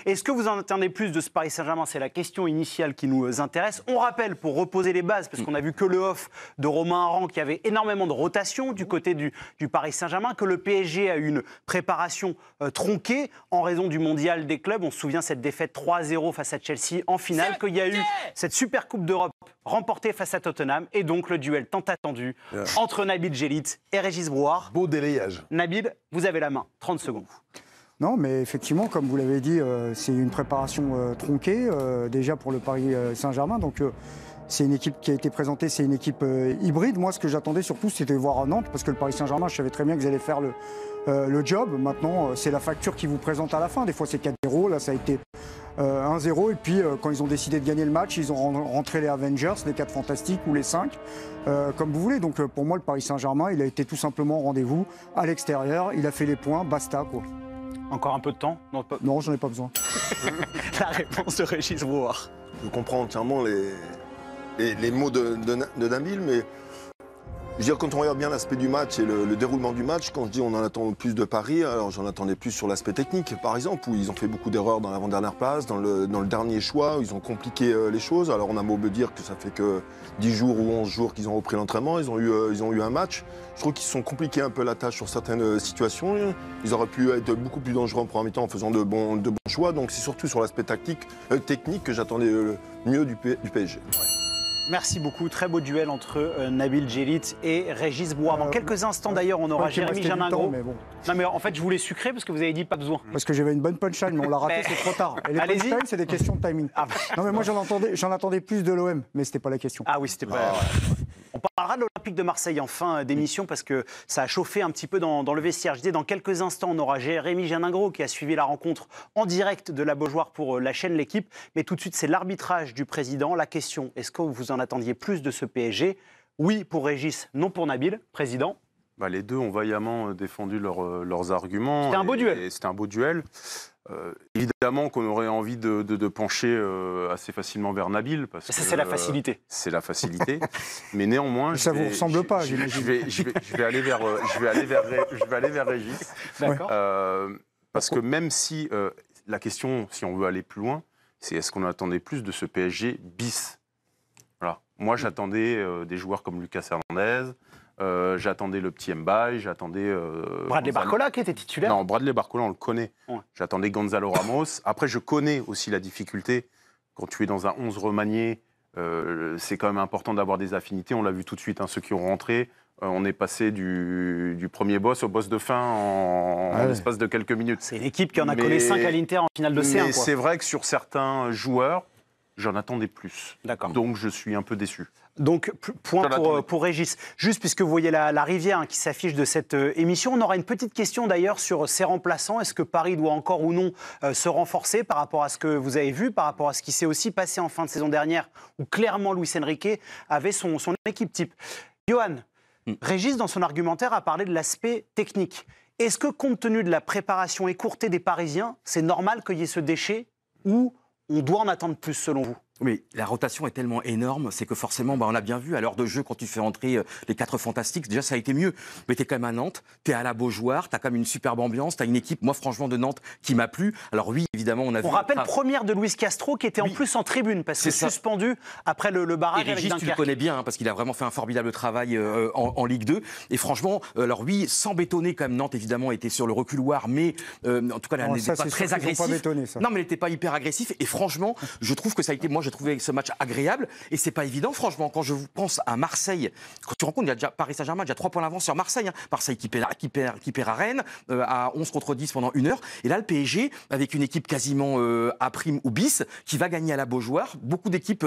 Est-ce que vous en attendez plus de ce Paris Saint-Germain? C'est la question initiale qui nous intéresse. On rappelle, pour reposer les bases, parce qu'on a vu que le off de Romain Aran, qu'il y avait énormément de rotation du côté du Paris Saint-Germain, que le PSG a eu une préparation tronquée en raison du mondial des clubs. On se souvient cette défaite 3-0 face à Chelsea en finale, qu'il y a eu cette super Coupe d'Europe remportée face à Tottenham, et donc le duel tant attendu entre Nabil Djellit et Régis Brouard. Beau délayage. Nabil, vous avez la main, 30 secondes. Non, mais effectivement, comme vous l'avez dit, c'est une préparation tronquée, déjà pour le Paris Saint-Germain. Donc, c'est une équipe qui a été présentée, c'est une équipe hybride. Moi, ce que j'attendais surtout, c'était voir Nantes, parce que le Paris Saint-Germain, je savais très bien qu'ils allaient faire le job. Maintenant, c'est la facture qu'ils vous présentent à la fin. Des fois, c'est 4-0. Là, ça a été 1-0. Et puis, quand ils ont décidé de gagner le match, ils ont rentré les Avengers, les 4 Fantastiques ou les 5, comme vous voulez. Donc, pour moi, le Paris Saint-Germain, il a été tout simplement au rendez-vous à l'extérieur. Il a fait les points, basta, quoi. Encore un peu de temps? Non, j'en ai pas besoin. La réponse de Régis Brouard. Je comprends entièrement les mots de Nabil, mais je veux dire, quand on regarde bien l'aspect du match et le déroulement du match, quand je dis on en attend plus de Paris, alors j'en attendais plus sur l'aspect technique, par exemple, où ils ont fait beaucoup d'erreurs dans l'avant-dernière place, dans le dernier choix, où ils ont compliqué les choses. Alors on a beau me dire que ça fait que 10 jours ou 11 jours qu'ils ont repris l'entraînement, ils ont eu un match. Je trouve qu'ils se sont compliqués un peu la tâche sur certaines situations. Ils auraient pu être beaucoup plus dangereux en premier temps en faisant de bons choix. Donc c'est surtout sur l'aspect technique que j'attendais le mieux du PSG. Merci beaucoup. Très beau duel entre Nabil Djellit et Régis Brouard. Dans quelques instants, d'ailleurs, on aura Jérémy Janingro. Bon. Non, mais en fait, je voulais sucrer parce que vous avez dit pas besoin. Parce que j'avais une bonne punchline, mais on l'a raté, c'est trop tard. Et les punchlines, c'est des questions de timing. Non, mais moi, j'en attendais plus de l'OM, mais c'était pas la question. Ah oui, c'était pas... On parlera de l'Olympique de Marseille en fin d'émission parce que ça a chauffé un petit peu dans le vestiaire. Je disais, dans quelques instants, on aura Jérémy Janingro qui a suivi la rencontre en direct de la Beaujoire pour la chaîne L'Équipe. Mais tout de suite, c'est l'arbitrage du président. La question, est-ce que vous en attendiez plus de ce PSG? Oui pour Régis, non pour Nabil. Président? Les deux ont vaillamment défendu leurs arguments. C'était un beau duel. C'était un beau duel. Évidemment qu'on aurait envie de pencher assez facilement vers Nabil. Parce que c'est la facilité. C'est la facilité. Mais néanmoins... Ça ne vous ressemble pas, j'imagine. Je vais aller vers Régis. D'accord. Parce que même si la question, si on veut aller plus loin, c'est est-ce qu'on attendait plus de ce PSG bis? Voilà. Moi, j'attendais des joueurs comme Lucas Hernandez. J'attendais le petit Mbaye, j'attendais... Bradley Barcola qui était titulaire? Non, Bradley Barcola, on le connaît. Ouais. J'attendais Gonzalo Ramos. Après, je connais aussi la difficulté. Quand tu es dans un 11 remanié, c'est quand même important d'avoir des affinités. On l'a vu tout de suite, ceux qui ont rentré. On est passé du premier boss au boss de fin en l'espace de quelques minutes. C'est une équipe qui en a collé 5 à l'Inter en finale de C1. Mais c'est vrai que sur certains joueurs, j'en attendais plus. D'accord. Donc, je suis un peu déçu. Donc, point pour Régis. Juste puisque vous voyez la rivière qui s'affiche de cette émission, on aura une petite question d'ailleurs sur ses remplaçants. Est-ce que Paris doit encore ou non se renforcer par rapport à ce que vous avez vu, par rapport à ce qui s'est aussi passé en fin de saison dernière, où clairement Luis Enrique avait son équipe type? Johan, Régis, dans son argumentaire, a parlé de l'aspect technique. Est-ce que, compte tenu de la préparation écourtée des Parisiens, c'est normal qu'il y ait ce déchet ou on doit en attendre plus selon vous? Oui, la rotation est tellement énorme, c'est que forcément, on l'a bien vu, à l'heure de jeu, quand tu fais entrer les 4 Fantastiques, déjà ça a été mieux. Mais t'es quand même à Nantes, t'es à la Beaujoire, t'as quand même une superbe ambiance, t'as une équipe, moi franchement, de Nantes qui m'a plu. Alors oui, évidemment, on a vu... On rappelle première de Luis Castro qui était en plus en tribune, parce que suspendu après le barrage avec Dunkerque. Tu le connais bien, parce qu'il a vraiment fait un formidable travail en Ligue 2. Et franchement, alors oui, sans bétonner quand même, Nantes évidemment était sur le reculoir, mais en tout cas, elle n'était pas très agressif. Non, mais elle n'était pas hyper agressif. Et franchement, je trouve que ça a été, moi j'ai trouvé ce match agréable, et c'est pas évident franchement quand je pense à Marseille, quand tu rencontres, il y a déjà Paris Saint-Germain, déjà 3 points d'avance sur Marseille, Marseille qui perd à Rennes à 11 contre 10 pendant 1 heure, et là le PSG avec une équipe quasiment A' ou bis qui va gagner à la Beaujoire. Beaucoup d'équipes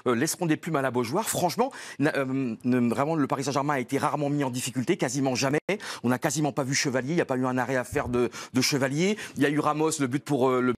laisseront des plumes à la Beaujoire. Franchement, vraiment le Paris Saint-Germain a été rarement mis en difficulté, quasiment jamais. On n'a quasiment pas vu Chevalier, il n'y a pas eu un arrêt à faire de Chevalier. Il y a eu Ramos, le but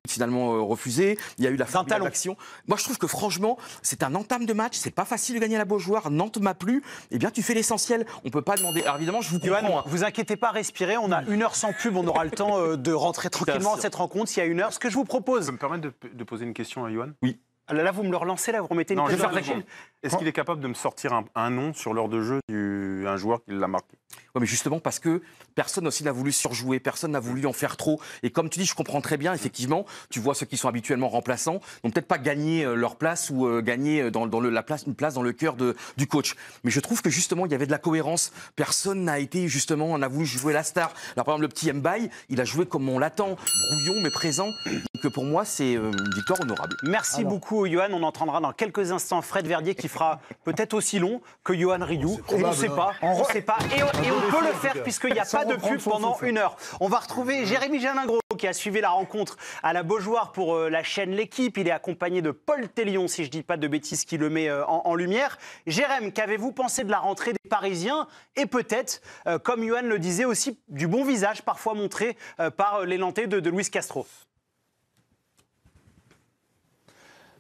finalement refusé. Il y a eu la fin de l'action. Moi je trouve que franchement, c'est un entame de match, c'est pas facile de gagner à la Beaujoire, Nantes m'a plu, eh bien tu fais l'essentiel, on peut pas demander... Alors évidemment, je vous comprends. Johan, vous inquiétez pas, respirez, on a 1 heure sans pub, on aura le temps de rentrer tranquillement à cette rencontre, s'il y a 1 heure. Ce que je vous propose... Je me permettre de poser une question à Johan? Oui. Là, vous me le relancez, là, vous remettez une question. Est-ce qu'il est capable de me sortir un nom sur l'heure de jeu un joueur qui l'a marqué? Ouais, mais justement parce que personne aussi n'a voulu surjouer, personne n'a voulu en faire trop. Et comme tu dis, je comprends très bien, effectivement, tu vois ceux qui sont habituellement remplaçants n'ont peut-être pas gagné leur place ou gagné une place dans le cœur du coach. Mais je trouve que justement, il y avait de la cohérence. Personne n'a été justement, on a voulu jouer la star. Alors par exemple, le petit Mbaye, il a joué comme on l'attend, brouillon mais présent. Donc pour moi, c'est une victoire honorable. Merci beaucoup, Johan. On entendra dans quelques instants Fred Verdier qui fera peut-être aussi long que Johan Rioux. On ne sait pas. On ne sait pas. Et on peut le faire puisqu'il n'y a pas de pub pendant 1 heure. On va retrouver Jérémy Jalingro qui a suivi la rencontre à la Beaujoire pour la chaîne L'Équipe. Il est accompagné de Paul Tellion, si je ne dis pas de bêtises, qui le met en lumière. Jérémy, qu'avez-vous pensé de la rentrée des Parisiens et peut-être, comme Johan le disait aussi, du bon visage parfois montré par les Nantais de Luis Castro?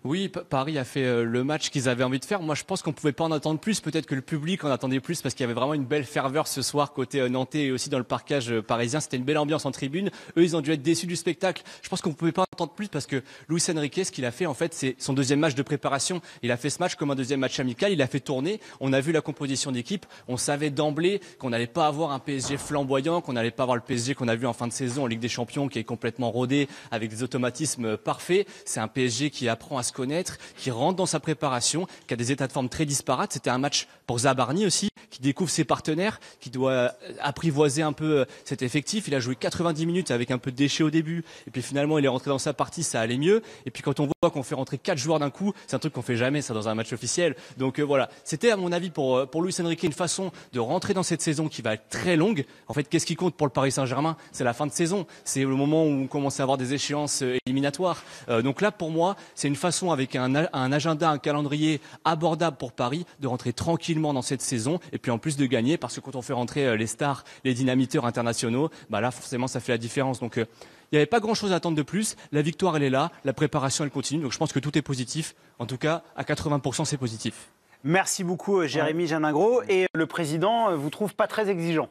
Oui, Paris a fait le match qu'ils avaient envie de faire. Moi, je pense qu'on ne pouvait pas en attendre plus. Peut-être que le public en attendait plus parce qu'il y avait vraiment une belle ferveur ce soir côté nantais et aussi dans le parcage parisien. C'était une belle ambiance en tribune. Eux, ils ont dû être déçus du spectacle. Je pense qu'on ne pouvait pas en attendre plus parce que Luis Enrique, ce qu'il a fait, en fait, c'est son deuxième match de préparation. Il a fait ce match comme un deuxième match amical. Il a fait tourner. On a vu la composition d'équipe. On savait d'emblée qu'on n'allait pas avoir un PSG flamboyant, qu'on n'allait pas avoir le PSG qu'on a vu en fin de saison en Ligue des Champions qui est complètement rodé avec des automatismes parfaits. C'est un PSG qui apprend à se connaître, qui rentre dans sa préparation, qui a des états de forme très disparates. C'était un match pour Zabarni aussi, qui découvre ses partenaires, qui doit apprivoiser un peu cet effectif. Il a joué 90 minutes avec un peu de déchets au début, et puis finalement il est rentré dans sa partie, ça allait mieux. Et puis quand on voit qu'on fait rentrer 4 joueurs d'un coup, c'est un truc qu'on fait jamais ça dans un match officiel. Donc voilà, c'était à mon avis pour Luis Enrique une façon de rentrer dans cette saison qui va être très longue. En fait, qu'est-ce qui compte pour le Paris Saint-Germain? C'est la fin de saison, c'est le moment où on commence à avoir des échéances éliminatoires. Donc là, pour moi, c'est une façon avec un agenda, un calendrier abordable pour Paris de rentrer tranquillement dans cette saison et puis en plus de gagner parce que quand on fait rentrer les stars, les dynamiteurs internationaux, bah là forcément ça fait la différence. Donc il n'y avait pas grand-chose à attendre de plus. La victoire elle est là, la préparation elle continue. Donc je pense que tout est positif. En tout cas, à 80% c'est positif. Merci beaucoup Jérémy Jalingro. Et le président vous trouve pas très exigeant?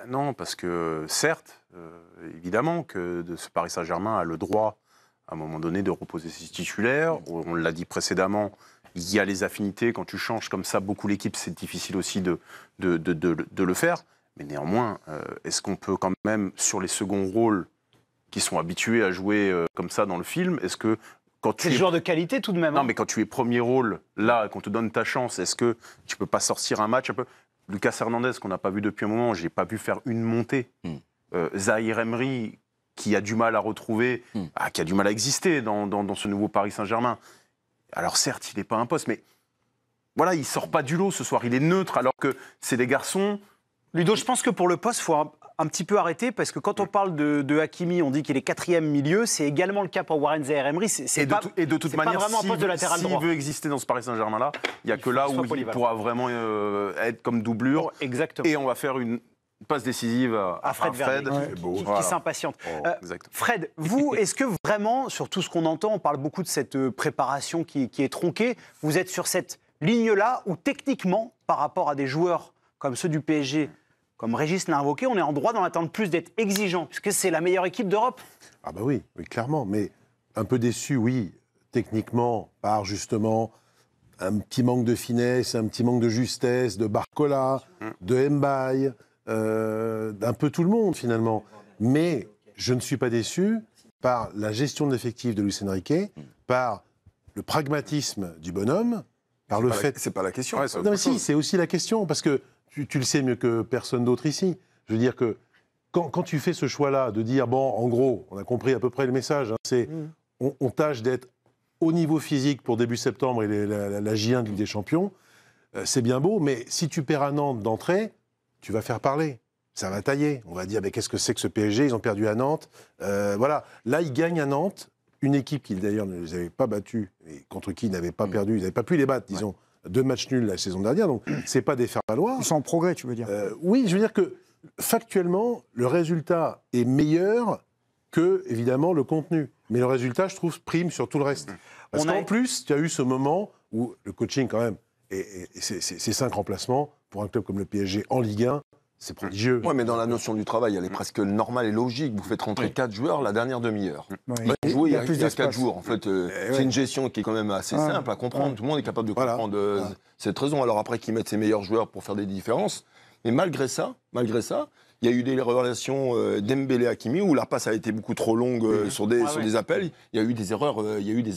Non, parce que certes, évidemment que ce Paris Saint-Germain a le droit à un moment donné de reposer ses titulaires. On l'a dit précédemment, il y a les affinités. Quand tu changes comme ça beaucoup l'équipe, c'est difficile aussi de le faire. Mais néanmoins, est-ce qu'on peut quand même, sur les seconds rôles qui sont habitués à jouer comme ça dans le film, est-ce que quand tu es joueur de qualité tout de même. Non, mais quand tu es premier rôle, là, qu'on te donne ta chance, est-ce que tu peux pas sortir un match un peu? Lucas Hernandez, qu'on n'a pas vu depuis un moment, je n'ai pas vu faire une montée. Zahir Emery, qui a du mal à retrouver, qui a du mal à exister dans ce nouveau Paris Saint-Germain. Alors certes, il n'est pas un poste, mais voilà, il ne sort pas du lot ce soir. Il est neutre, alors que c'est des garçons. Ludo, je pense que pour le poste, il faut un petit peu arrêter, parce que quand on parle de Hakimi, on dit qu'il est 4e milieu. C'est également le cas pour Warren Zahir Emery. Et de toute manière, s'il veut exister dans ce Paris Saint-Germain-là, il n'y a que là où il pourra vraiment être comme doublure. Exactement. Et on va faire une passe décisive à Fred qui s'impatiente. Fred, vous, est-ce que vraiment, sur tout ce qu'on entend, on parle beaucoup de cette préparation qui est tronquée, vous êtes sur cette ligne-là où techniquement, par rapport à des joueurs comme ceux du PSG, comme Régis l'a invoqué, on est en droit d'en attendre plus, d'être exigeant, puisque c'est la meilleure équipe d'Europe? Ah bah oui, clairement, mais un peu déçu, oui, techniquement, par justement un petit manque de finesse, un petit manque de justesse, de Barcola, de Mbaye, d'un peu tout le monde finalement. Mais je ne suis pas déçu par la gestion de l'effectif de Luis Enrique, par le pragmatisme du bonhomme, par le fait... C'est pas la question. Non mais si, c'est aussi la question, parce que tu le sais mieux que personne d'autre ici. Je veux dire que quand tu fais ce choix-là de dire, bon, en gros, on a compris à peu près le message, hein, c'est on tâche d'être au niveau physique pour début septembre et la J1 de Ligue des Champions, c'est bien beau, mais si tu perds à Nantes d'entrée, tu vas faire parler. Ça va tailler. On va dire, mais qu'est-ce que c'est que ce PSG? Ils ont perdu à Nantes. Voilà. Là, ils gagnent à Nantes. Une équipe qui, d'ailleurs, ne les avait pas battus, et contre qui ils n'avaient pas perdu. Ils n'avaient pas pu les battre, disons. 2 matchs nuls la saison dernière. Donc, c'est pas des faire-valoir. Ils sont en progrès, tu veux dire? Oui, je veux dire que, factuellement, le résultat est meilleur que, évidemment, le contenu. Mais le résultat, je trouve, prime sur tout le reste. Parce qu'en plus, tu as eu ce moment où le coaching, quand même, et ces 5 remplacements, pour un club comme le PSG en Ligue 1, c'est prodigieux. Oui, mais dans la notion du travail, elle est presque normale et logique. Vous faites rentrer 4 joueurs la dernière demi-heure. Il y a 4 jours. En fait, c'est une gestion qui est quand même assez simple à comprendre. Tout le monde est capable de comprendre cette raison. Alors après, qu'ils mettent ses meilleurs joueurs pour faire des différences. Mais malgré ça, il y a eu des relations Dembélé-Hakimi où la passe a été beaucoup trop longue sur des appels. Il y a eu des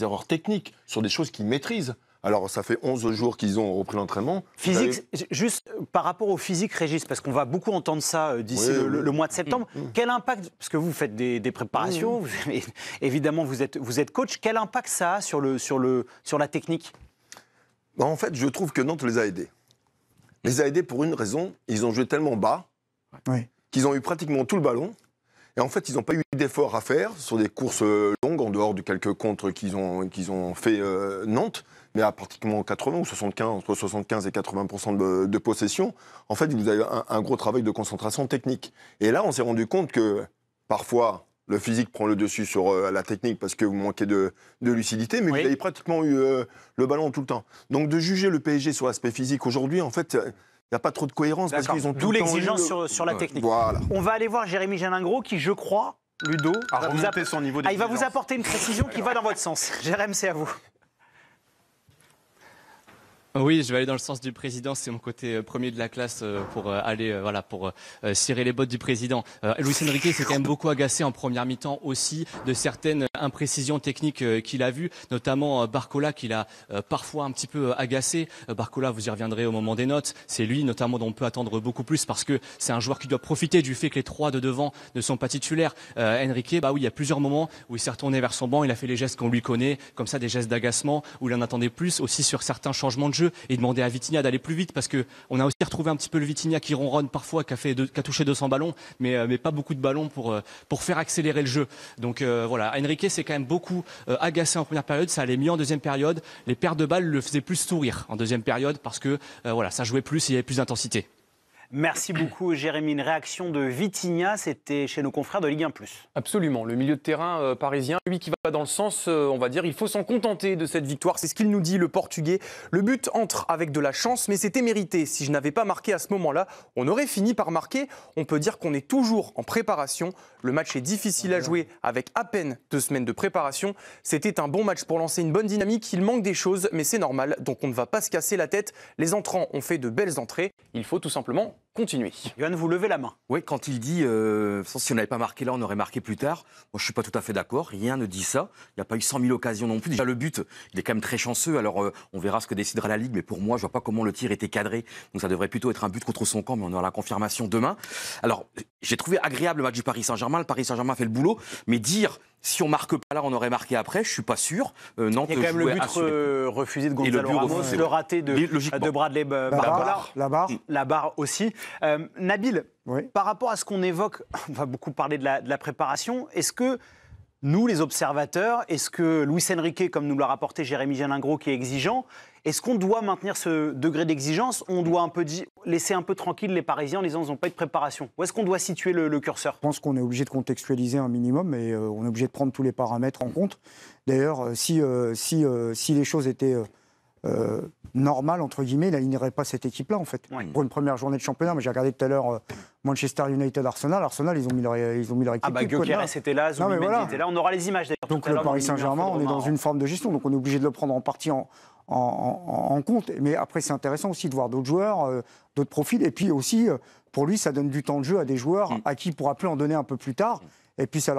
erreurs techniques sur des choses qu'ils maîtrisent. Alors, ça fait 11 jours qu'ils ont repris l'entraînement. Physique, juste par rapport au physique, Régis, parce qu'on va beaucoup entendre ça d'ici le mois de septembre. Quel impact, parce que vous faites des préparations, évidemment vous êtes coach, quel impact ça a sur la technique? En fait, je trouve que Nantes les a aidés. Les a aidés pour une raison, ils ont joué tellement bas qu'ils ont eu pratiquement tout le ballon. Et en fait, ils n'ont pas eu d'efforts à faire sur des courses longues, en dehors de quelques contres qu'ils ont fait Nantes, mais à pratiquement 80 ou 75, entre 75 et 80% de possession. En fait, ils avaient un gros travail de concentration technique. Et là, on s'est rendu compte que parfois, le physique prend le dessus sur la technique parce que vous manquez de lucidité, mais vous avez pratiquement eu le ballon tout le temps. Donc, de juger le PSG sur l'aspect physique aujourd'hui, en fait, il n'y a pas trop de cohérence parce qu'ils ont tout le temps l'exigence sur la technique. Voilà. On va aller voir Jérémy Jalingro qui, je crois, Ludo, son niveau il va vous apporter une précision qui va dans votre sens. Jérémy, c'est à vous. Oui, je vais aller dans le sens du président. C'est mon côté premier de la classe pour aller pour cirer les bottes du président. Luis Enrique s'est quand même beaucoup agacé en première mi-temps aussi de certaines imprécisions techniques qu'il a vues, notamment Barcola qu'il a parfois un petit peu agacé. Barcola, vous y reviendrez au moment des notes. C'est lui notamment dont on peut attendre beaucoup plus parce que c'est un joueur qui doit profiter du fait que les trois de devant ne sont pas titulaires. Enrique, il y a plusieurs moments où il s'est retourné vers son banc, il a fait les gestes qu'on lui connaît, comme ça des gestes d'agacement où il en attendait plus, aussi sur certains changements de jeu. Et demander à Vitinha d'aller plus vite parce que on a aussi retrouvé un petit peu le Vitinha qui ronronne parfois, qui a touché 200 ballons, mais pas beaucoup de ballons pour faire accélérer le jeu. Donc Enrique s'est quand même beaucoup agacé en première période, ça allait mieux en deuxième période. Les pertes de balles le faisaient plus sourire en deuxième période parce que ça jouait plus et il y avait plus d'intensité. Merci beaucoup Jérémy. Une réaction de Vitinha, c'était chez nos confrères de Ligue 1+. Absolument, le milieu de terrain parisien, lui qui va dans le sens, on va dire, il faut s'en contenter de cette victoire. C'est ce qu'il nous dit, le Portugais. Le but entre avec de la chance, mais c'était mérité. Si je n'avais pas marqué à ce moment-là, on aurait fini par marquer. On peut dire qu'on est toujours en préparation. Le match est difficile à jouer avec à peine 2 semaines de préparation. C'était un bon match pour lancer une bonne dynamique. Il manque des choses, mais c'est normal, donc on ne va pas se casser la tête. Les entrants ont fait de belles entrées. Il faut tout simplement continuer. Johan, vous levez la main. Oui, quand il dit si on n'avait pas marqué là, on aurait marqué plus tard. Moi, je ne suis pas tout à fait d'accord. Rien ne dit ça. Il n'y a pas eu 100 000 occasions non plus. Déjà, le but, il est quand même très chanceux. Alors, on verra ce que décidera la Ligue. Mais pour moi, je ne vois pas comment le tir était cadré. Donc, ça devrait plutôt être un but contre son camp. Mais on aura la confirmation demain. Alors, j'ai trouvé agréable le match du Paris Saint-Germain. Le Paris Saint-Germain a fait le boulot. Mais dire si on marque pas là, on aurait marqué après, je suis pas sûr. Nantes, il y a quand même le but refusé de Gonzalo Ramos, le raté de Bradley Barcola. La barre aussi. Nabil, par rapport à ce qu'on évoque, on va beaucoup parler de la préparation. Est-ce que nous, les observateurs, est-ce que Luis Enrique, comme nous l'a rapporté Jérémy Jalingro, qui est exigeant, est-ce qu'on doit maintenir ce degré d'exigence? On doit un peu laisser un peu tranquille les Parisiens en disant qu'ils n'ont pas eu de préparation? Où est-ce qu'on doit situer le curseur? Je pense qu'on est obligé de contextualiser un minimum et on est obligé de prendre tous les paramètres en compte. D'ailleurs, si les choses étaient normales, entre guillemets, il n'irait pas cette équipe-là, en fait. Pour une première journée de championnat, mais j'ai regardé tout à l'heure Manchester United, Arsenal, ils ont mis leur équipe. Ah bah Gyökeres était là, Zubimendi était là, on aura les images d'ailleurs. Donc le Paris Saint-Germain, on est dans une forme de gestion, donc on est obligé de le prendre en partie en compte. Mais après, c'est intéressant aussi de voir d'autres joueurs, d'autres profils. Et puis aussi, pour lui, ça donne du temps de jeu à des joueurs à qui il pourra plus en donner un peu plus tard. Et puis, ce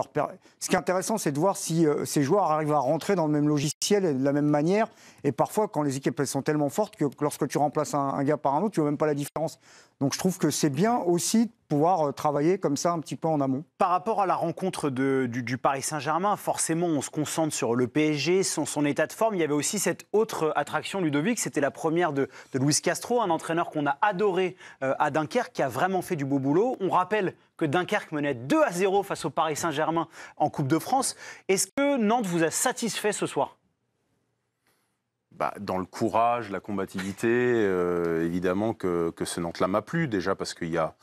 qui est intéressant, c'est de voir si ces joueurs arrivent à rentrer dans le même logiciel et de la même manière. Et parfois, quand les équipes elles sont tellement fortes que lorsque tu remplaces un gars par un autre, tu ne vois même pas la différence. Donc, je trouve que c'est bien aussi de pouvoir travailler comme ça un petit peu en amont. Par rapport à la rencontre du Paris Saint-Germain, forcément, on se concentre sur le PSG, son état de forme. Il y avait aussi cette autre attraction, Ludovic, c'était la première de Luis Castro, un entraîneur qu'on a adoré à Dunkerque, qui a vraiment fait du beau boulot. On rappelle que Dunkerque menait 2-0 face au Paris Saint-Germain en Coupe de France. Est-ce que Nantes vous a satisfait ce soir ? Dans le courage, la combativité, évidemment que ce Nantes-là m'a plu, déjà parce qu'il y a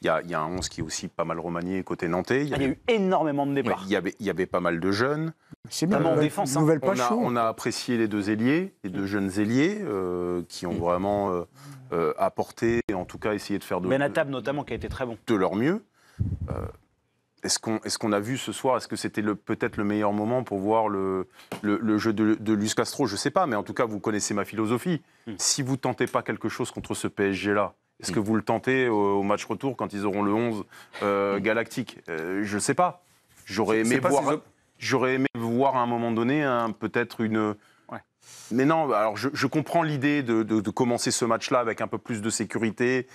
un 11 qui est aussi pas mal remanié côté nantais. Il y a eu énormément de départs. Il y avait pas mal de jeunes. C'est bien, en défense. On a apprécié les deux jeunes ailiers qui ont vraiment apporté, en tout cas essayé de faire Benatab notamment, qui a été très bon. De leur mieux. Est-ce qu'on a vu ce soir, est-ce que c'était peut-être le meilleur moment pour voir le jeu de Luis Castro? Je ne sais pas, mais en tout cas, vous connaissez ma philosophie. Si vous ne tentez pas quelque chose contre ce PSG-là, Est-ce que vous le tentez au match retour quand ils auront le 11 galactique? Je ne sais pas. J'aurais aimé voir à un moment donné peut-être une... Mais non, alors je comprends l'idée de commencer ce match-là avec un peu plus de sécurité.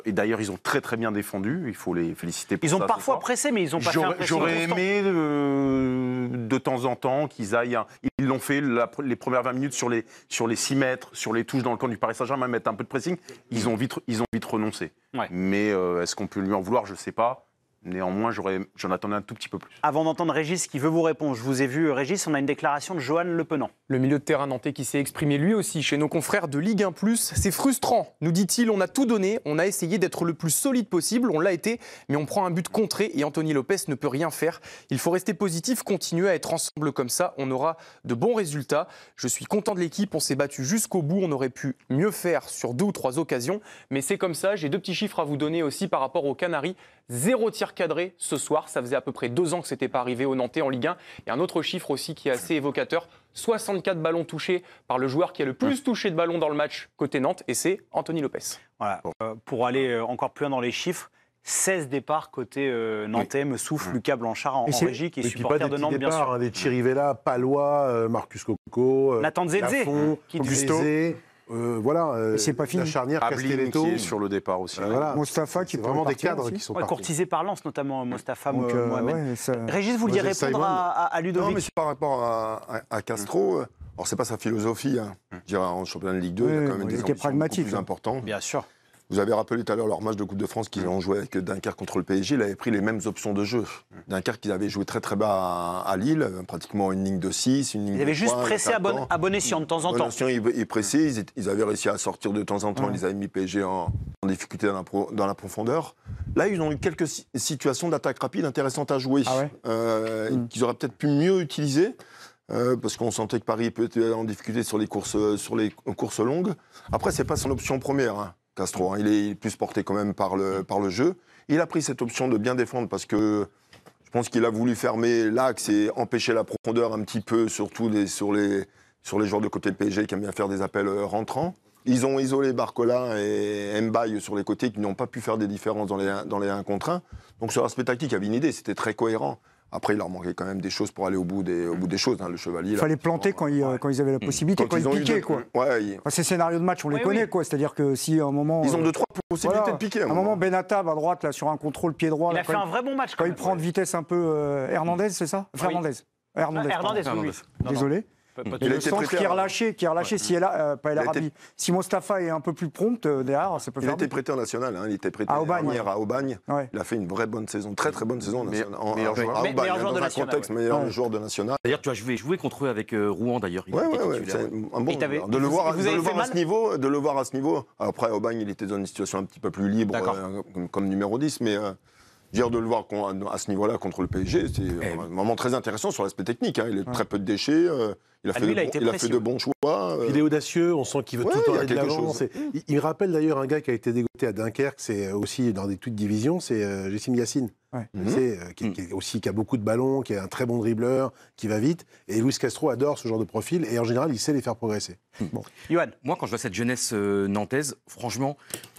Et d'ailleurs, ils ont très très bien défendu. Il faut les féliciter pour ça. Ils ont parfois pressé, mais ils n'ont pas fait un pressing J'aurais constant. aimé de temps en temps qu'ils aillent... Ils l'ont fait les premières 20 minutes sur les 6 mètres, sur les touches dans le camp du Paris Saint-Germain, mettre un peu de pressing. Ils ont vite renoncé. Ouais. Mais est-ce qu'on peut lui en vouloir? Je ne sais pas. Néanmoins, j'en attendais un tout petit peu plus. Avant d'entendre Régis qui veut vous répondre, je vous ai vu, Régis, on a une déclaration de Johan Le Penant. Le milieu de terrain nantais qui s'est exprimé lui aussi chez nos confrères de Ligue 1+. C'est frustrant, nous dit-il, on a tout donné, on a essayé d'être le plus solide possible, on l'a été, mais on prend un but contré et Anthony Lopez ne peut rien faire. Il faut rester positif, continuer à être ensemble comme ça, on aura de bons résultats. Je suis content de l'équipe, on s'est battu jusqu'au bout, on aurait pu mieux faire sur 2 ou 3 occasions, mais c'est comme ça. J'ai 2 petits chiffres à vous donner aussi par rapport aux Canaries. 0 tir cadré ce soir, ça faisait à peu près 2 ans que ce n'était pas arrivé aux Nantais en Ligue 1. Et un autre chiffre aussi qui est assez évocateur, 64 ballons touchés par le joueur qui a le plus touché de ballons dans le match côté Nantes, et c'est Anthony Lopez. Voilà. Pour aller encore plus loin dans les chiffres, 16 départs côté nantais, me souffle Lucas Blanchard en régie, qui est supporter de Nantes, bien sûr. Des Chirivella, Palois, Marcus Coco, Nathan Zedze, Augusto. Voilà, c'est pas fini. La charnière Castelletto qui est sur le départ aussi. Voilà. Mostafa qui c'est peut vraiment des partir cadres aussi. qui sont partis. Courtisé par Lens, notamment Mostafa Donc, Mohamed. ouais, ça... Régis, vous vouliez Moses répondre Simon. à Ludovic? Non, mais c'est par rapport à Castro. Alors, c'est pas sa philosophie. Je dirais, en championnat de Ligue 2, il y a quand même des ambitions beaucoup plus importantes. Bien sûr. Vous avez rappelé tout à l'heure leur match de Coupe de France qu'ils ont joué avec Dunkerque contre le PSG. Il avait pris les mêmes options de jeu. Dunkerque, ils avaient joué très très bas à Lille, pratiquement une ligne de 6, une ligne de 3. Ils avaient juste pressé à bon escient de temps en temps. Ils pressaient, ils avaient réussi à sortir de temps en temps. Ils avaient mis PSG en difficulté dans la profondeur. Là, ils ont eu quelques situations d'attaque rapide intéressantes à jouer, qu'ils auraient peut-être pu mieux utiliser. Parce qu'on sentait que Paris peut être en difficulté sur les courses longues. Après, c'est pas son option première, Castro. Il est plus porté quand même par le jeu. Il a pris cette option de bien défendre parce que je pense qu'il a voulu fermer l'axe et empêcher la profondeur un petit peu, surtout sur les joueurs de côté de PSG qui aiment bien faire des appels rentrants. Ils ont isolé Barcola et Mbaye sur les côtés qui n'ont pas pu faire des différences dans les 1 contre 1. Donc sur l'aspect tactique, il y avait une idée, c'était très cohérent. Après, il leur manquait quand même des choses pour aller au bout des choses. Le Chevalier. Il fallait planter quand ils avaient la possibilité, quand ils piquaient. Ces scénarios de match, on les connaît. C'est-à-dire que si à un moment... Ils ont 2-3 possibilités de piquer. À un moment, Benatab à droite, là, sur un contrôle pied droit. Il a fait un vrai bon match. Quand il prend de vitesse un peu... Hernandez, c'est ça? Hernandez, oui. Désolé. Et le centre qui est relâché, si elle a, pas El Arabi. Si Mostafa est un peu plus prompt derrière, ça peut faire. Il a été prêté en national, il était prêté à Aubagne. Il a fait une vraie bonne saison, très très bonne saison. Meilleur joueur de dans un national. contexte meilleur joueur de national. D'ailleurs, tu as joué contre eux avec Rouen, d'ailleurs. Ouais, c'est un bon joueur. De le voir à ce niveau. Après, Aubagne, il était dans une situation un petit peu plus libre, comme numéro 10, mais... de le voir à ce niveau-là contre le PSG, c'est un moment très intéressant sur l'aspect technique. Il a très peu de déchets, il a fait de bons choix. Il est audacieux, on sent qu'il veut tout le temps aller de l'avant. Il me rappelle d'ailleurs un gars qui a été dégoté à Dunkerque, c'est aussi dans des toutes divisions, c'est Jessim Yassine. Qui a beaucoup de ballons, qui est un très bon dribbleur, qui va vite. Et Luis Castro adore ce genre de profil et en général, il sait les faire progresser. Bon. Johan. Moi, quand je vois cette jeunesse nantaise, franchement,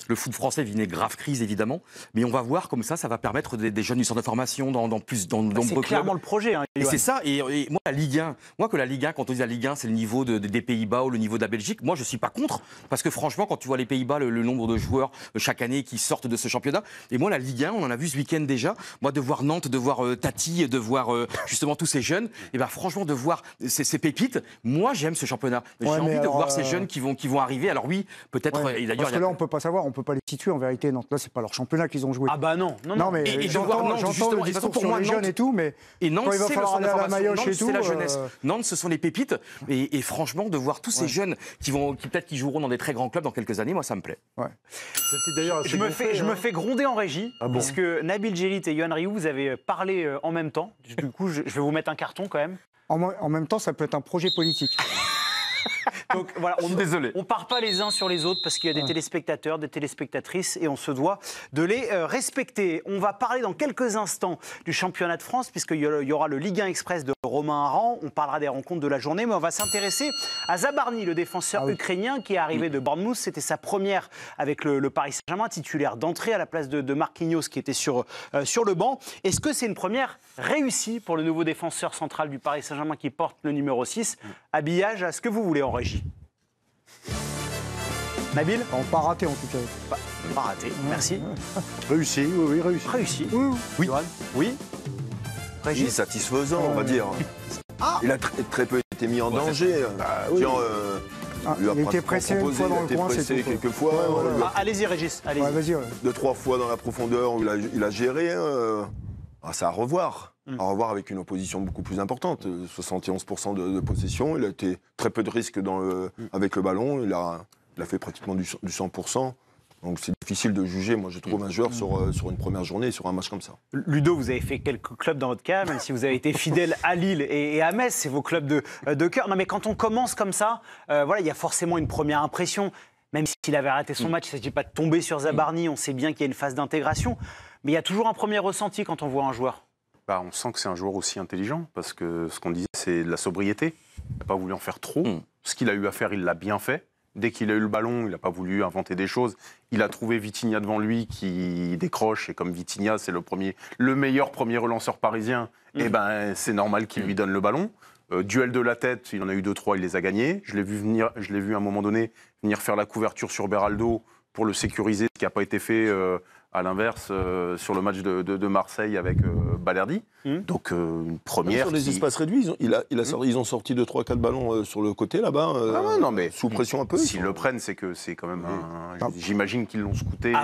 le foot français vit une grave crise, évidemment. Mais on va voir comme ça va permettre des jeunes du centre de formation dans nombreux clubs. C'est clairement le projet. Et c'est ça. Et moi, la Ligue 1, quand on dit la Ligue 1, c'est le niveau des Pays-Bas ou le niveau de la Belgique. Moi, je ne suis pas contre. Parce que franchement, quand tu vois les Pays-Bas, le nombre de joueurs chaque année qui sortent de ce championnat. Et moi, la Ligue 1, on en a vu ce week-end déjà. Moi, de voir Nantes, de voir Tati, de voir justement tous ces jeunes, et ben franchement, de voir ces pépites, moi, j'aime ce championnat. J'ai envie de voir ces jeunes qui vont arriver. Alors oui, peut-être. Parce que là, on peut pas savoir, on peut pas les situer en vérité. Nantes, là, c'est pas leur championnat qu'ils ont joué. Ah bah non. Mais j'entends le discours sur les jeunes et tout, mais Nantes, quand il va falloir aller à la Maillotche et tout, c'est la jeunesse. Nantes, ce sont les pépites. Et franchement, de voir tous ces jeunes qui peut-être qui joueront dans des très grands clubs dans quelques années, moi, ça me plaît. Je me fais gronder en régie, parce que Nabil Djellit et Yohan Rioux, vous avez parlé en même temps. Du coup, je vais vous mettre un carton quand même. En même temps, ça peut être un projet politique. Donc voilà, on part pas les uns sur les autres parce qu'il y a des téléspectateurs, des téléspectatrices et on se doit de les respecter. On va parler dans quelques instants du championnat de France puisqu'il y aura le Ligue 1 Express de Romain Aran. On parlera des rencontres de la journée, mais on va s'intéresser à Zabarny, le défenseur ukrainien qui est arrivé de Bournemouth. C'était sa première avec le Paris Saint-Germain, titulaire d'entrée à la place de Marquinhos qui était sur le banc. Est-ce que c'est une première réussie pour le nouveau défenseur central du Paris Saint-Germain qui porte le numéro 6? Habillage à ce que vous voulez en régie. Nabil? Pas raté en tout cas. Pas raté, merci. Réussi, oui, réussi. Réussi. Oui. Oui. Il est satisfaisant, on va dire. Il a très peu été mis en danger. Il était pressé une fois dans le coin, c'est tout. Quelques fois. Allez-y, Régis. Allez-y. Vas-y. 2-3 fois dans la profondeur où il a géré. C'est à revoir. À revoir avec une opposition beaucoup plus importante. 71% de possession. Il a été très peu de risques avec le ballon. Il a fait pratiquement du 100%. Donc c'est difficile de juger, moi je trouve, un joueur sur une première journée, sur un match comme ça. Ludo, vous avez fait quelques clubs dans votre cas, même si vous avez été fidèle à Lille et à Metz, c'est vos clubs de cœur. Non mais quand on commence comme ça, il y a forcément une première impression. Même s'il avait arrêté son match, il ne s'agit pas de tomber sur Zabarny, on sait bien qu'il y a une phase d'intégration. Mais il y a toujours un premier ressenti quand on voit un joueur. On sent que c'est un joueur aussi intelligent, parce que ce qu'on disait, c'est de la sobriété. Il n'a pas voulu en faire trop. Ce qu'il a eu à faire, il l'a bien fait. Dès qu'il a eu le ballon, il n'a pas voulu inventer des choses. Il a trouvé Vitinha devant lui qui décroche. Et comme Vitinha, c'est le meilleur premier relanceur parisien, c'est normal qu'il lui donne le ballon. Duel de la tête, il en a eu 2-3, il les a gagnés. Je l'ai vu à un moment donné venir faire la couverture sur Beraldo pour le sécuriser, ce qui n'a pas été fait à l'inverse sur le match de Marseille avec Balerdi. Donc une première. Sur des espaces réduits, ils ont sorti 2-3-4 ballons sur le côté là-bas, sous pression un peu. S'ils le prennent, c'est que c'est quand même j'imagine qu'ils l'ont scouté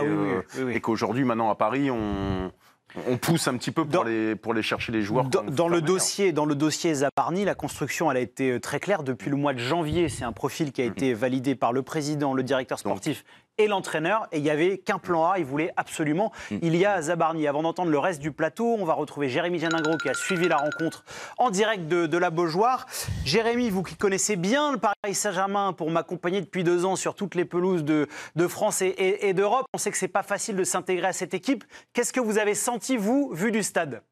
et qu'aujourd'hui, maintenant à Paris, on pousse un petit peu pour les chercher les joueurs. Dans le dossier Zabarny, la construction elle a été très claire depuis le mois de janvier. C'est un profil qui a été validé par le président, le directeur sportif et l'entraîneur. Et il n'y avait qu'un plan A, il voulait absolument. Il y a Zabarny. Avant d'entendre le reste du plateau, on va retrouver Jérémy Janingro qui a suivi la rencontre en direct de la Beaujoire. Jérémy, vous qui connaissez bien le Paris Saint-Germain pour m'accompagner depuis 2 ans sur toutes les pelouses de France et d'Europe, on sait que ce n'est pas facile de s'intégrer à cette équipe. Qu'est-ce que vous avez senti, vous, vu du stade ?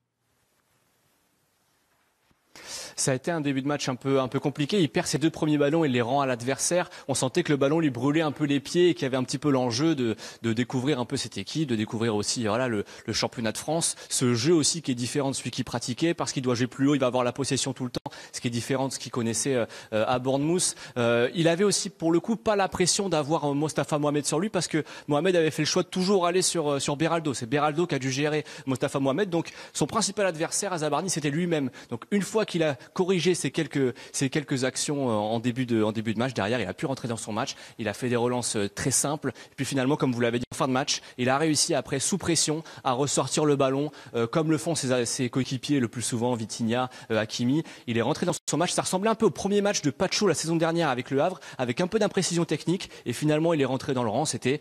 Ça a été un début de match un peu compliqué. Il perd ses 2 premiers ballons et les rend à l'adversaire. On sentait que le ballon lui brûlait un peu les pieds et qu'il y avait un petit peu l'enjeu de découvrir un peu cette équipe, de découvrir aussi le championnat de France. Ce jeu aussi qui est différent de celui qu'il pratiquait parce qu'il doit jouer plus haut, il va avoir la possession tout le temps, ce qui est différent de ce qu'il connaissait à Bournemouth. Il avait aussi pour le coup pas la pression d'avoir Mostafa Mohamed sur lui parce que Mohamed avait fait le choix de toujours aller sur Beraldo. C'est Beraldo qui a dû gérer Mostafa Mohamed. Donc son principal adversaire à Zabarny, c'était lui-même. Donc une fois qu'il a corrigé ces quelques actions en début de match. Derrière, il a pu rentrer dans son match. Il a fait des relances très simples. Et puis finalement, comme vous l'avez dit, en fin de match, il a réussi après, sous pression, à ressortir le ballon, comme le font ses coéquipiers le plus souvent, Vitinha, Hakimi. Il est rentré dans son match. Ça ressemblait un peu au premier match de Pacho la saison dernière avec le Havre, avec un peu d'imprécision technique. Et finalement, il est rentré dans le rang. C'était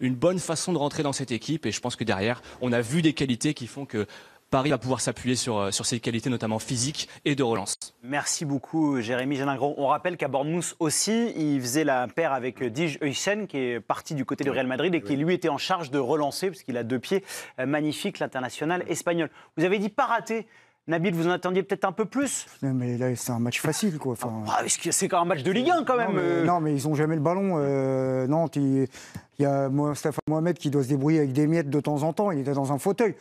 une bonne façon de rentrer dans cette équipe. Et je pense que derrière, on a vu des qualités qui font que Paris va pouvoir s'appuyer sur ses qualités, notamment physiques et de relance. Merci beaucoup, Jérémy Janingro. On rappelle qu'à Bournemouth aussi, il faisait la paire avec Dij Huysen, qui est parti du côté du Real Madrid et qui lui était en charge de relancer, parce qu'il a 2 pieds magnifiques, l'international espagnol. Vous avez dit pas raté. Nabil, vous en attendiez peut-être un peu plus? Mais là, c'est un match facile, quoi. C'est quand même un match de Ligue 1, quand même. Non, mais ils n'ont jamais le ballon. Nantes, il y a Mostafa Mohamed qui doit se débrouiller avec des miettes de temps en temps. Il était dans un fauteuil.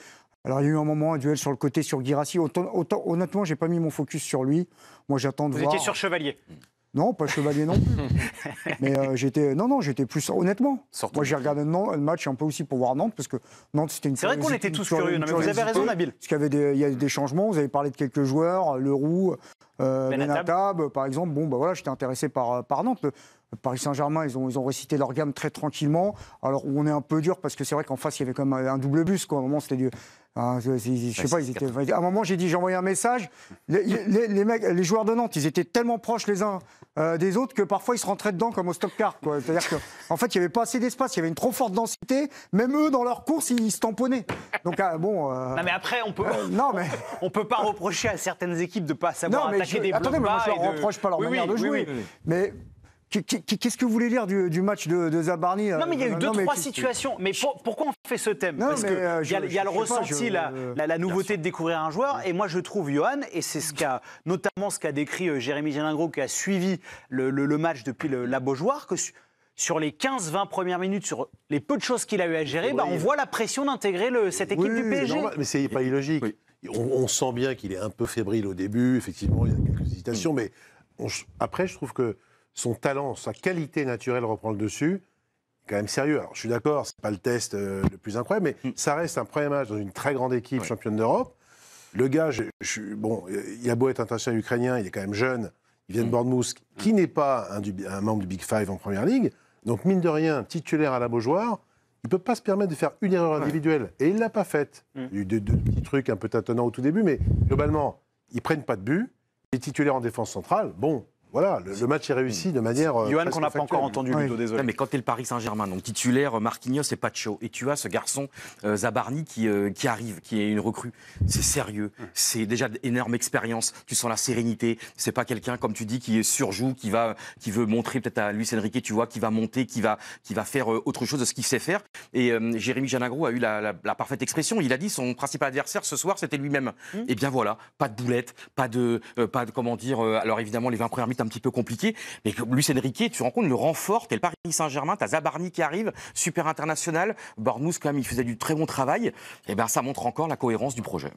Alors, il y a eu un moment, un duel sur le côté sur Guirassy. Honnêtement, je n'ai pas mis mon focus sur lui. Moi, j'attends de voir. Vous étiez sur Chevalier? Non, pas Chevalier non plus. Mais j'étais plus... Honnêtement, moi, j'ai regardé le match un peu aussi pour voir Nantes, parce que Nantes, c'était une... C'est vrai qu'on était tous curieux. Non, mais vous avez raison, Nabil. Parce qu'il y a des changements. Vous avez parlé de quelques joueurs, Leroux, Benatab, par exemple. J'étais intéressé par Nantes. Paris Saint-Germain, ils ont récité leur gamme très tranquillement. Alors, on est un peu dur, parce que c'est vrai qu'en face, il y avait quand même un double bus, quoi. À un moment, c'était je sais pas, à un moment, j'ai envoyé un message. Les joueurs de Nantes, ils étaient tellement proches les uns des autres que parfois ils se rentraient dedans comme au stop-car. C'est-à-dire qu'en fait, il n'y avait pas assez d'espace, il y avait une trop forte densité. Même eux, dans leur course, ils se tamponnaient. Donc, Non, mais après, on peut pas reprocher à certaines équipes de ne pas savoir attaquer des blocs bas. Attendez, moi, je ne leur reproche pas leur manière de jouer. Mais Qu'est-ce que vous voulez dire du match de Zabarni? Non, mais il y a eu deux, trois situations. Mais pourquoi on fait ce thème? Parce qu'il y a le ressenti, la nouveauté de découvrir un joueur. Et moi, je trouve, Johan, et c'est notamment ce qu'a décrit Jérémy Gélingro, qui a suivi le match depuis la Beaujoire, que sur les 15-20 premières minutes, sur les peu de choses qu'il a eu à gérer, on voit la pression d'intégrer cette équipe du PSG. Normal, mais c'est pas illogique. Oui. On sent bien qu'il est un peu fébrile au début. Effectivement, il y a quelques hésitations. Mais après, je trouve que son talent, sa qualité naturelle reprend le dessus. Quand même sérieux. Alors, je suis d'accord, c'est pas le test le plus incroyable, mais ça reste un premier match dans une très grande équipe championne d'Europe. Le gars, il a beau être international ukrainien, il est quand même jeune. Il vient de Bournemouth, qui n'est pas un membre du Big Five en Première Ligue. Donc, mine de rien, titulaire à la Beaujoire, il ne peut pas se permettre de faire une erreur individuelle. Et il ne l'a pas faite. Il y a eu deux petits trucs un peu tâtonnants au tout début, mais globalement, ils ne prennent pas de but. Il est titulaire en défense centrale. Bon. Voilà, le match est réussi de manière. Johan, qu'on n'a pas encore entendu, Ludo, désolé. Non, mais quand tu es le Paris Saint-Germain, donc titulaire Marquinhos et Pacho, et tu as ce garçon Zabarni qui arrive, qui est une recrue, c'est sérieux, c'est déjà d'énorme expérience, tu sens la sérénité, c'est pas quelqu'un, comme tu dis, qui surjoue, qui veut montrer peut-être à Luis Enrique, tu vois, qui va monter, qui va faire autre chose de ce qu'il sait faire. Et Jérémy Gélingro a eu la parfaite expression, il a dit son principal adversaire ce soir, c'était lui-même. Et bien voilà, pas de boulette, pas de comment dire, alors évidemment les 20 premières minutes un petit peu compliqué, mais Luis Enrique, tu te rends compte, le renfort, t'es le Paris Saint-Germain, t'as Zabarni qui arrive, super international, Bournemouth quand même, il faisait du très bon travail, et ben ça montre encore la cohérence du projet.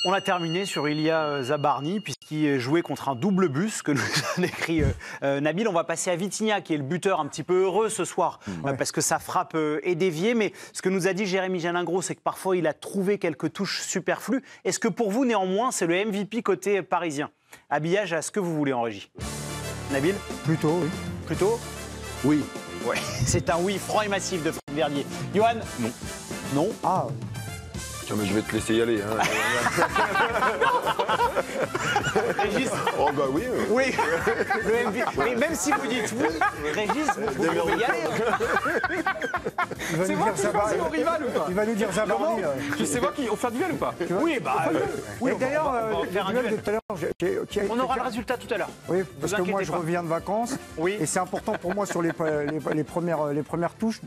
On a terminé sur Ilia Zabarni, puisqu'il jouait contre un double bus, que nous a décrit Nabil. On va passer à Vitinha, qui est le buteur un petit peu heureux ce soir, parce que sa frappe est déviée. Mais ce que nous a dit Jérémy Gélingro, c'est que parfois il a trouvé quelques touches superflues. Est-ce que pour vous, néanmoins, c'est le MVP côté parisien? Habillage à ce que vous voulez en régie. Nabil? Plutôt, oui. Plutôt? Oui. Ouais, c'est un oui franc et massif de Fred Verdier. Johan? Non. Non? Ah. Tiens, mais je vais te laisser y aller. Régis? Oh bah oui. Oui, le MVP. Mais même si vous dites oui, Régis, vous pouvez y aller. C'est moi qui choisis mon rival ou pas? Il va nous dire Zabarni. C'est moi qui... On fait un duel ou pas? Oui, oui, d'ailleurs, le tout à l'heure. On aura le résultat tout à l'heure. Oui, parce que moi je reviens de vacances. Oui. Et c'est important pour moi sur les premières touches.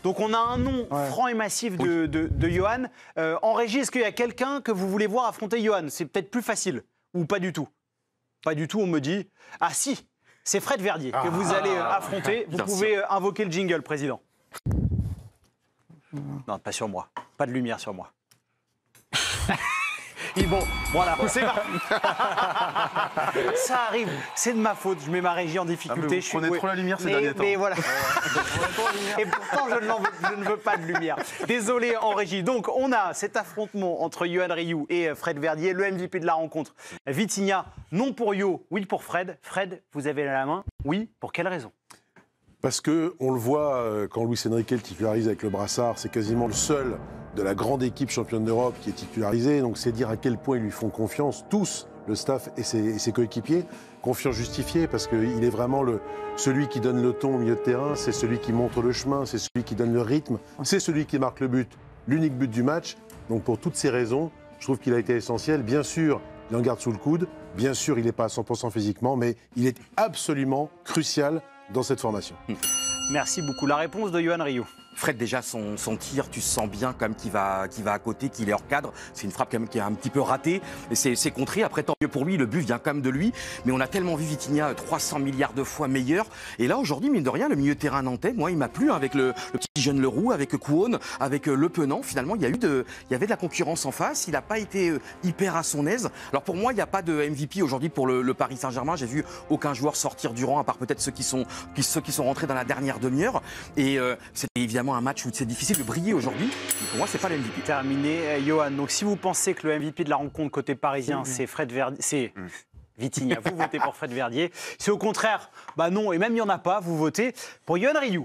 Donc on a un nom franc et massif de Johan. En régie, est-ce qu'il y a quelqu'un que vous voulez voir affronter Johan? C'est peut-être plus facile ou pas du tout? Pas du tout, on me dit. Ah si, c'est Fred Verdier que vous allez affronter. Vous pouvez invoquer le jingle, président. Non, pas sur moi. Pas de lumière sur moi. Et bon, voilà, c'est ça arrive, c'est de ma faute, je mets ma régie en difficulté. Vous prenez trop la lumière ces derniers temps. Mais voilà. Et pourtant, je ne veux pas de lumière. Désolé en régie. Donc, on a cet affrontement entre Yohan Ryu et Fred Verdier, le MVP de la rencontre. Vitinha, non pour Yo, oui pour Fred. Fred, vous avez la main. Oui, pour quelle raison? Parce qu'on le voit, quand Luis Enrique le titularise avec le brassard, c'est quasiment le seul de la grande équipe championne d'Europe qui est titularisé. Donc c'est dire à quel point ils lui font confiance, tous, le staff et ses coéquipiers. Confiance justifiée parce qu'il est vraiment celui qui donne le ton au milieu de terrain, c'est celui qui montre le chemin, c'est celui qui donne le rythme, c'est celui qui marque le but, l'unique but du match. Donc pour toutes ces raisons, je trouve qu'il a été essentiel. Bien sûr, il en garde sous le coude. Bien sûr, il n'est pas à 100% physiquement, mais il est absolument crucial dans cette formation. Merci beaucoup. La réponse de Yohan Ryu. Fred, déjà, son tir, tu sens bien quand même qu'il va à côté, qu'il est hors cadre. C'est une frappe quand même qui est un petit peu ratée. C'est contré. Après, tant mieux pour lui. Le but vient quand même de lui. Mais on a tellement vu Vitinha 300 milliards de fois meilleur. Et là, aujourd'hui, mine de rien, le milieu de terrain nantais, moi, il m'a plu avec le petit jeune Leroux, avec Kouon, avec Le Penant. Finalement, il y avait de la concurrence en face. Il n'a pas été hyper à son aise. Alors, pour moi, il n'y a pas de MVP aujourd'hui pour le Paris Saint-Germain. J'ai vu aucun joueur sortir du rang, à part peut-être ceux qui sont rentrés dans la dernière demi-heure. Et c'était évidemment un match où c'est difficile de briller aujourd'hui. Pour moi, c'est pas le MVP. Terminé, Johan. Donc, si vous pensez que le MVP de la rencontre côté parisien, c'est Fred Verdier, c'est Vitinha, vous votez pour Fred Verdier. Si au contraire, bah non, et même il n'y en a pas, vous votez pour Yohan Ryu.